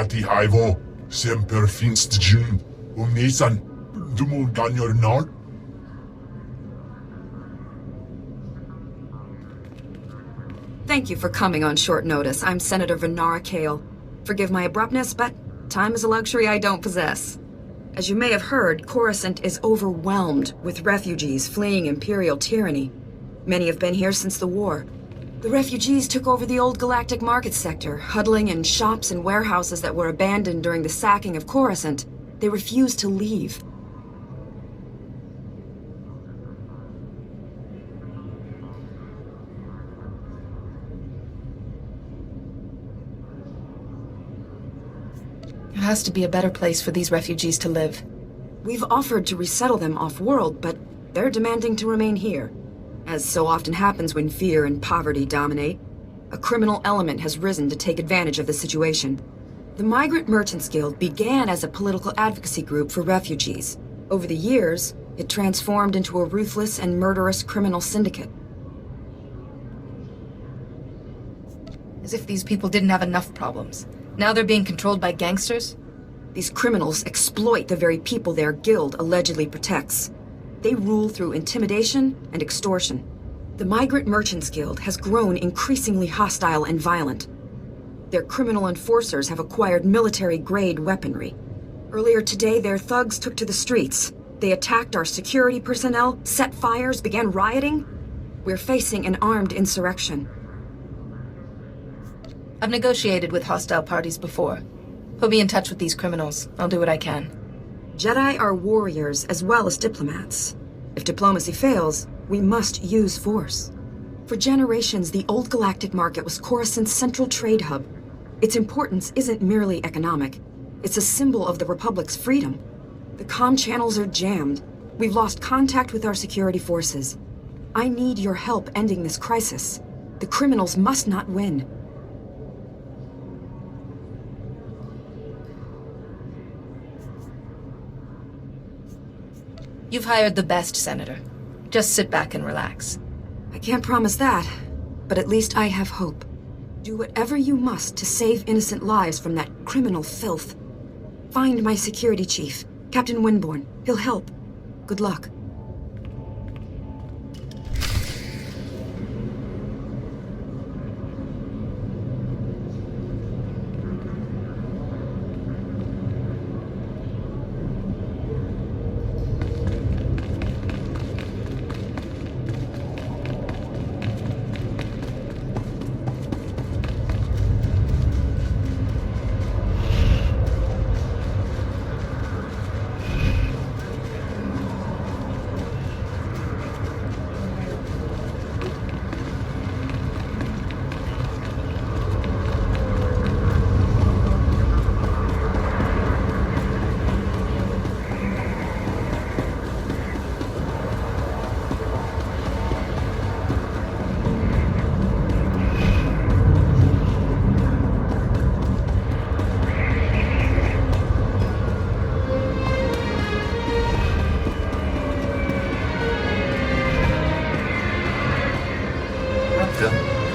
Ati haivo, semper finst jun, umisan, dumul ganyor nord. Thank you for coming on short notice. I'm Senator Venara Kale. Forgive my abruptness, but time is a luxury I don't possess. As you may have heard, Coruscant is overwhelmed with refugees fleeing Imperial tyranny. Many have been here since the war. The refugees took over the old Galactic market sector, huddling in shops and warehouses that were abandoned during the sacking of Coruscant. They refused to leave. It has to be a better place for these refugees to live. We've offered to resettle them off-world, but they're demanding to remain here. As so often happens when fear and poverty dominate, a criminal element has risen to take advantage of the situation. The Migrant Merchants Guild began as a political advocacy group for refugees. Over the years, it transformed into a ruthless and murderous criminal syndicate. As if these people didn't have enough problems. Now they're being controlled by gangsters? These criminals exploit the very people their guild allegedly protects. They rule through intimidation and extortion. The Migrant Merchants Guild has grown increasingly hostile and violent. Their criminal enforcers have acquired military-grade weaponry. Earlier today, their thugs took to the streets. They attacked our security personnel, set fires, began rioting. We're facing an armed insurrection. I've negotiated with hostile parties before. Put me in touch with these criminals. I'll do what I can. Jedi are warriors as well as diplomats. If diplomacy fails, we must use force. For generations, the old Galactic market was Coruscant's central trade hub. Its importance isn't merely economic. It's a symbol of the Republic's freedom. The comm channels are jammed. We've lost contact with our security forces. I need your help ending this crisis. The criminals must not win. You've hired the best, Senator. Just sit back and relax. I can't promise that, but at least I have hope. Do whatever you must to save innocent lives from that criminal filth. Find my security chief, Captain Winborn. He'll help. Good luck.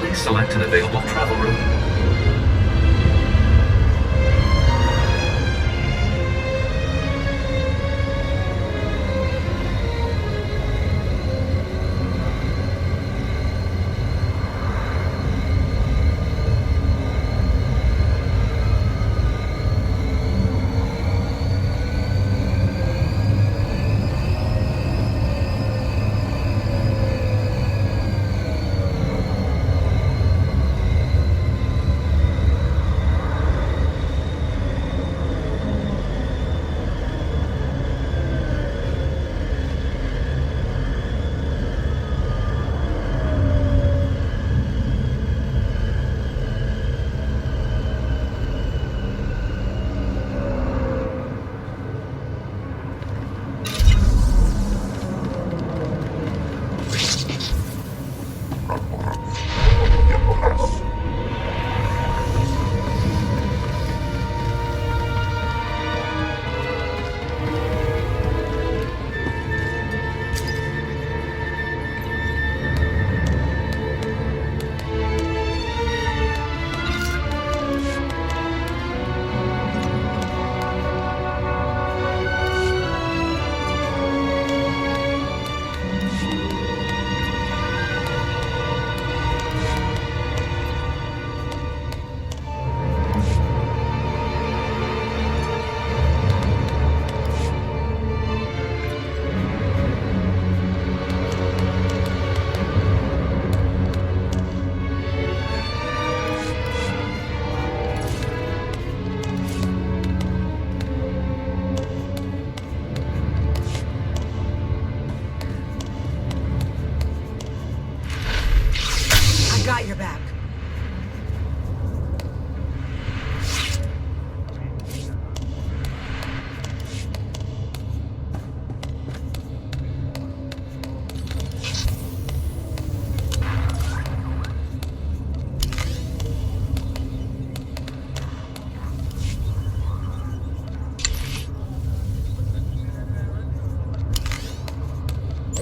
Please select an available travel route.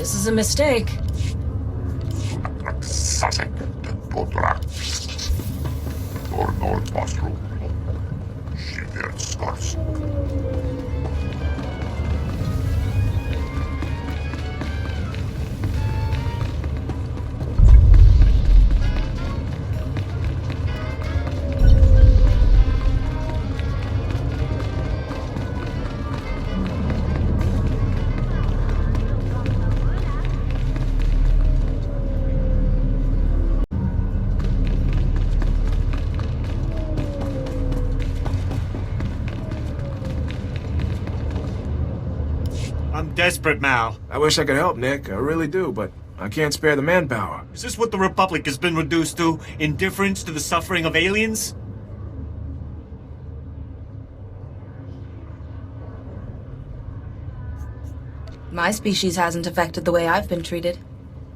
This is a mistake. I'm desperate, Mal. I wish I could help, Nick. I really do, but I can't spare the manpower. Is this what the Republic has been reduced to? Indifference to the suffering of aliens? My species hasn't affected the way I've been treated.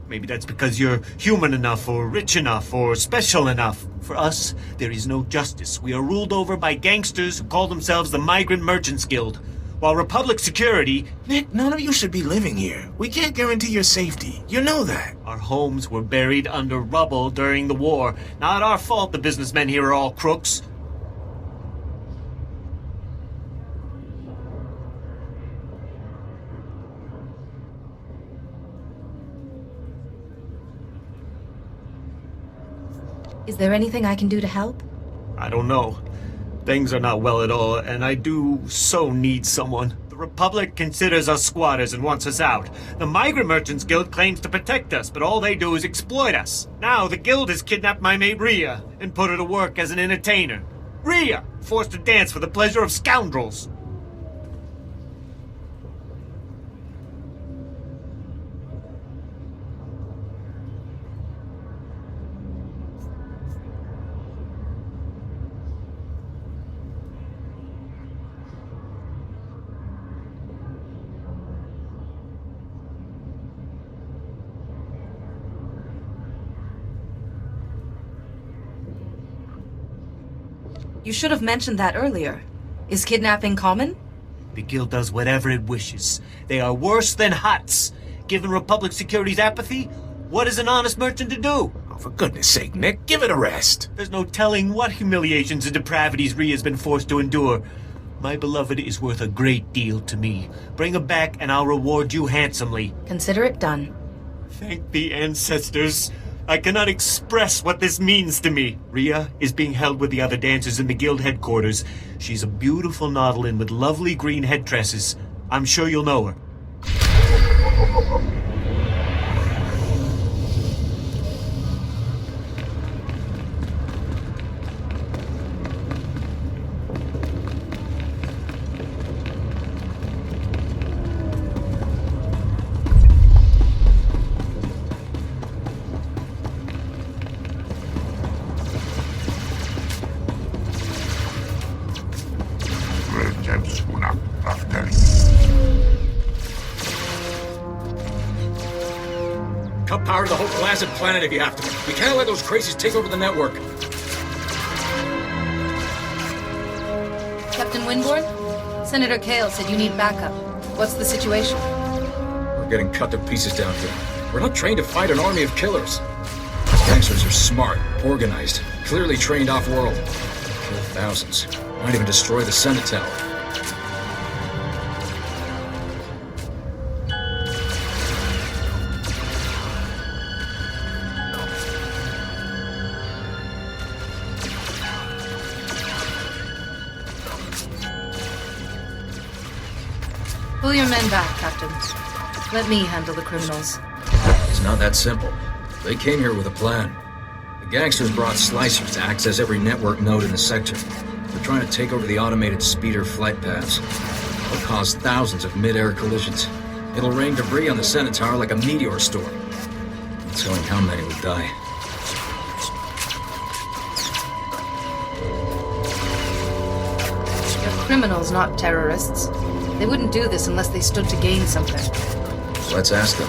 Maybe that's because you're human enough, or rich enough, or special enough. For us, there is no justice. We are ruled over by gangsters who call themselves the Migrant Merchants Guild. While Republic security... Nick, none of you should be living here. We can't guarantee your safety. You know that. Our homes were buried under rubble during the war. Not our fault the businessmen here are all crooks. Is there anything I can do to help? I don't know. Things are not well at all, and I do so need someone. The Republic considers us squatters and wants us out. The Migrant Merchants Guild claims to protect us, but all they do is exploit us. Now, the Guild has kidnapped my mate Rhea and put her to work as an entertainer. Rhea! Forced to dance for the pleasure of scoundrels. You should have mentioned that earlier. Is kidnapping common? The Guild does whatever it wishes. They are worse than Hutts. Given Republic Security's apathy, what is an honest merchant to do? Oh, for goodness sake, Nick, give it a rest. There's no telling what humiliations and depravities Rhea's been forced to endure. My beloved is worth a great deal to me. Bring her back and I'll reward you handsomely. Consider it done. Thank the ancestors. I cannot express what this means to me. Rhea is being held with the other dancers in the Guild headquarters. She's a beautiful Nautilin with lovely green head tresses. I'm sure you'll know her. Cut power to the whole blasted planet if you have to. We can't let those crazies take over the network. Captain Winborn? Senator Kale said you need backup. What's the situation? We're getting cut to pieces down here. We're not trained to fight an army of killers. Gangsters are smart, organized, clearly trained off-world. Kill thousands. Might even destroy the Senate Tower. Pull your men back, Captain. Let me handle the criminals. It's not that simple. They came here with a plan. The gangsters brought slicers to access every network node in the sector. They're trying to take over the automated speeder flight paths. It'll cause thousands of mid-air collisions. It'll rain debris on the Senate Tower like a meteor storm. No telling how many will die. They're criminals, not terrorists. They wouldn't do this unless they stood to gain something. Let's ask them,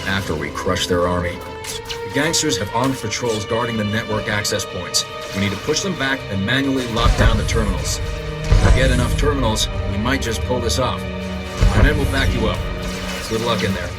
after we crush their army. The gangsters have armed patrols guarding the network access points. We need to push them back and manually lock down the terminals. If we get enough terminals, we might just pull this off. My men will back you up. Good luck in there.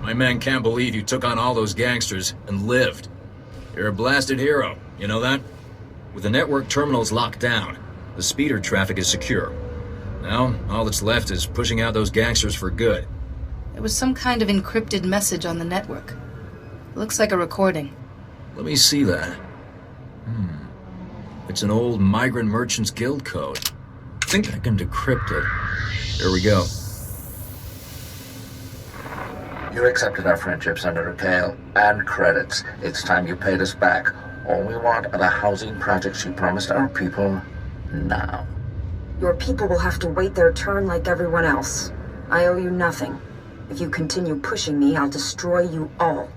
My men can't believe you took on all those gangsters and lived. You're a blasted hero, you know that? With the network terminals locked down, the speeder traffic is secure. Now, all that's left is pushing out those gangsters for good. There was some kind of encrypted message on the network. Looks like a recording. Let me see that. It's an old Migrant Merchants Guild code. I think I can decrypt it. There we go. You accepted our friendship, Senator Kale, and credits. It's time you paid us back. All we want are the housing projects you promised our people now. Your people will have to wait their turn like everyone else. I owe you nothing. If you continue pushing me, I'll destroy you all.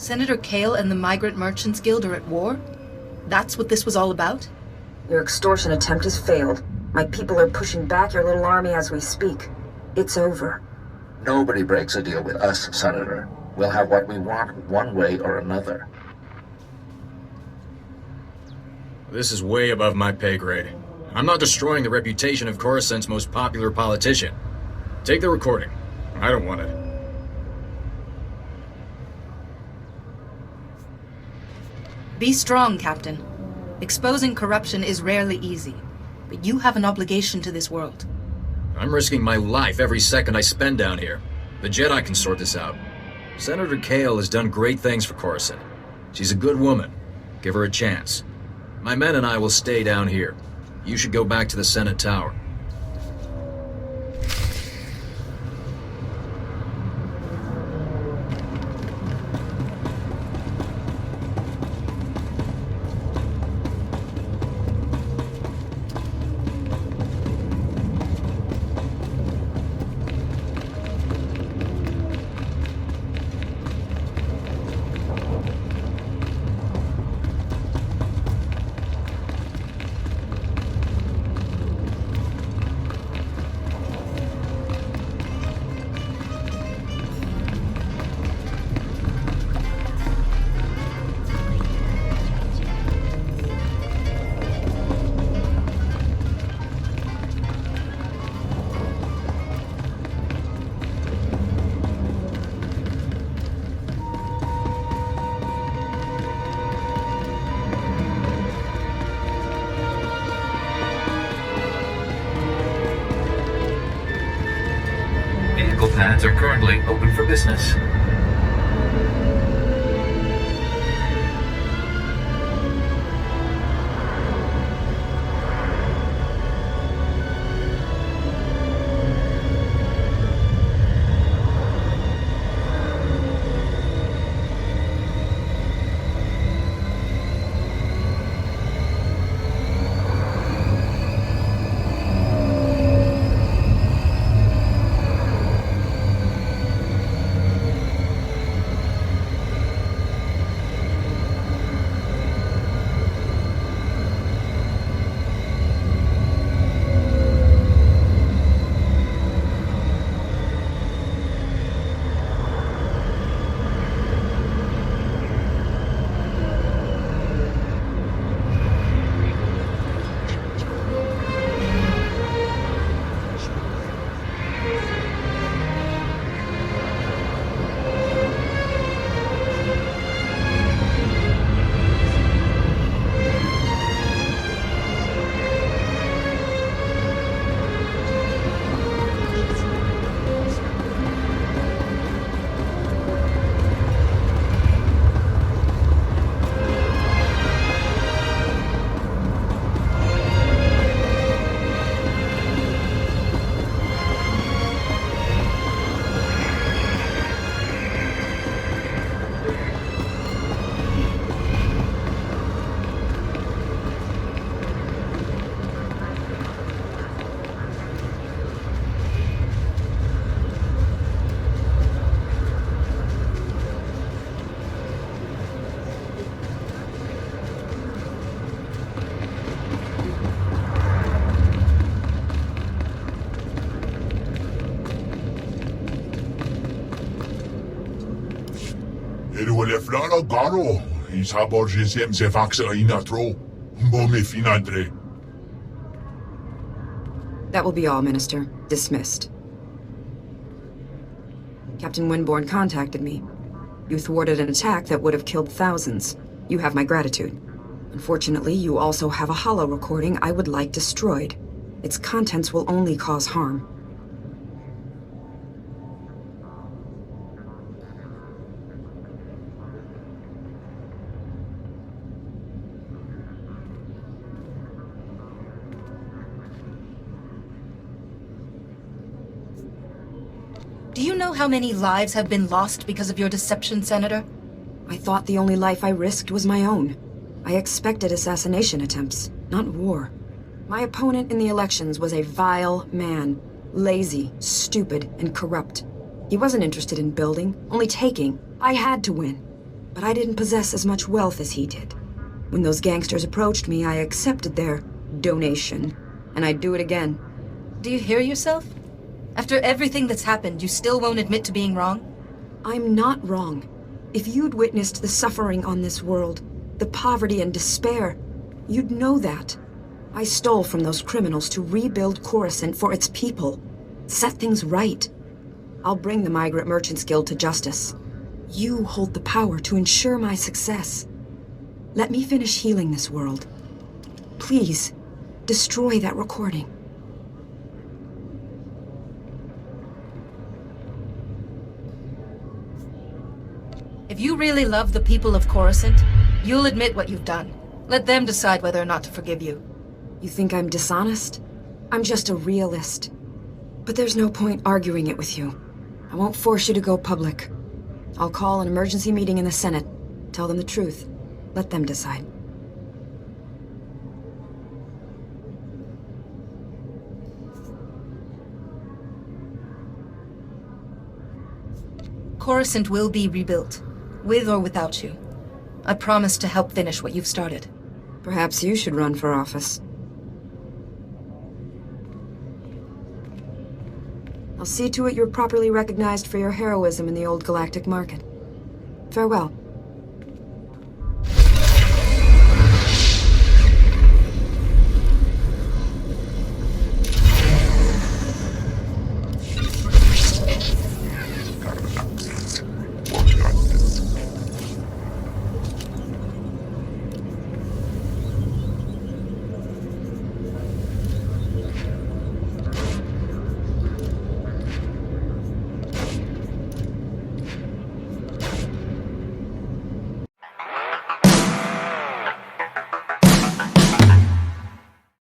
Senator Kale and the Migrant Merchants Guild are at war? That's what this was all about? Your extortion attempt has failed. My people are pushing back your little army as we speak. It's over. Nobody breaks a deal with us, Senator. We'll have what we want one way or another. This is way above my pay grade. I'm not destroying the reputation of Coruscant's most popular politician. Take the recording. I don't want it. Be strong, Captain. Exposing corruption is rarely easy, but you have an obligation to this world. I'm risking my life every second I spend down here. The Jedi can sort this out. Senator Kale has done great things for Coruscant. She's a good woman. Give her a chance. My men and I will stay down here. You should go back to the Senate Tower. Vehicle pads are currently open for business. Erueleflara Garo, Isa Borgesiem se vaxa inatro. Mome finadre. That will be all, Minister. Dismissed. Captain Winborn contacted me. You thwarted an attack that would have killed thousands. You have my gratitude. Unfortunately, you also have a holo recording I would like destroyed. Its contents will only cause harm. Do you know how many lives have been lost because of your deception, Senator? I thought the only life I risked was my own. I expected assassination attempts, not war. My opponent in the elections was a vile man. Lazy, stupid, and corrupt. He wasn't interested in building, only taking. I had to win. But I didn't possess as much wealth as he did. When those gangsters approached me, I accepted their donation. And I'd do it again. Do you hear yourself? After everything that's happened, you still won't admit to being wrong? I'm not wrong. If you'd witnessed the suffering on this world, the poverty and despair, you'd know that. I stole from those criminals to rebuild Coruscant for its people. Set things right. I'll bring the Migrant Merchants Guild to justice. You hold the power to ensure my success. Let me finish healing this world. Please, destroy that recording. If you really love the people of Coruscant, you'll admit what you've done. Let them decide whether or not to forgive you. You think I'm dishonest? I'm just a realist. But there's no point arguing it with you. I won't force you to go public. I'll call an emergency meeting in the Senate. Tell them the truth. Let them decide. Coruscant will be rebuilt, with or without you. I promise to help finish what you've started. Perhaps you should run for office. I'll see to it you're properly recognized for your heroism in the old Galactic market. Farewell.